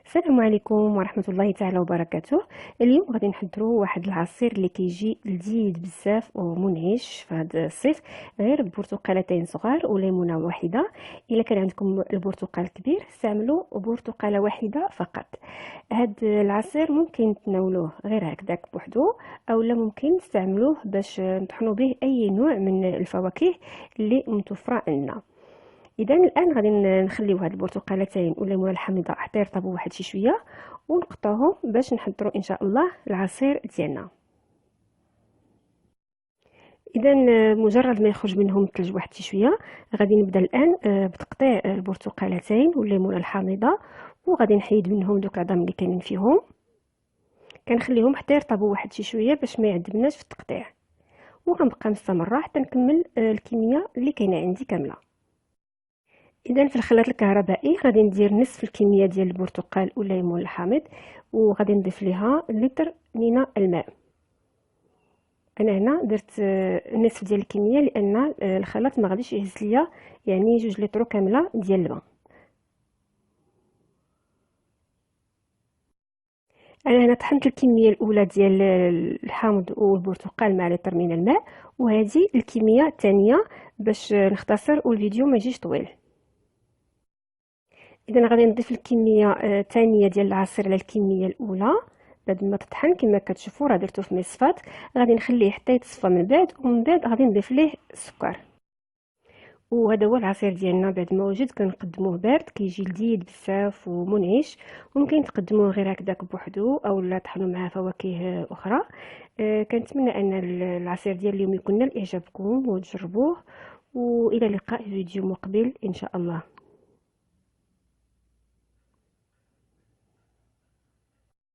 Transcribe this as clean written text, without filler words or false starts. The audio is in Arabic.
السلام عليكم ورحمة الله تعالى وبركاته. اليوم غادي نحضروا واحد العصير اللي كيجي لذيذ بزاف ومنعش في هذا الصيف، غير ببرتقالتين صغار وليمونه واحده. الا كان عندكم البرتقال كبير استعملوا برتقاله واحده فقط. هاد العصير ممكن تناولوه غير هكذاك بوحدو، او لا ممكن نستعملوه باش نطحنوا به اي نوع من الفواكه اللي متوفره عندنا. اذا الان غادي نخليو هاد البرتقالتين والليمونه الحامضه حتى يرطبوا واحد شي شويه، ونقطعوهم باش نحضروا ان شاء الله العصير ديالنا. اذا مجرد ما يخرج منهم الثلج واحد شي شويه، غادي نبدا الان بتقطيع البرتقالتين والليمونه الحامضه، وغادي نحيد منهم دوك العظام اللي كاينين فيهم. كنخليهم حتى يرطبوا واحد شي شويه باش ما يعذبناش في التقطيع، وغنبقى مستمره حتى نكمل الكميه اللي كاينه عندي كامله. اذا في الخلاط الكهربائي غادي ندير نصف الكميه ديال البرتقال والليمون الحامض، وغادي نضيف ليها لتر من الماء. انا هنا درت نصف ديال الكميه لان الخلاط ما غاديش يهز ليا يعني 2 لتر كامله ديال الماء. انا هنا طحنت الكميه الاولى ديال الحامض والبرتقال مع لتر من الماء، وهذه الكميه الثانيه باش نختصر والفيديو ما يجيش طويل. اذا غادي نضيف الكميه الثانيه ديال العصير على الكميه الاولى بعد ما تطحن كما كتشوفوا. راه درتو في مصفات، غادي نخليه حتى يتصفى من بعد، ومن بعد غادي نضيف ليه السكر. وهذا هو العصير ديالنا بعد ما وجد. كنقدموه بارد كيجي لذيذ بزاف ومنعش. ممكن تقدموه غير هكذاك بوحدو او لا طحنوا معاه فواكه اخرى. كنتمنى ان العصير ديال اليوم يكون نال اعجابكم وتجربوه، والى اللقاء في فيديو مقبل ان شاء الله.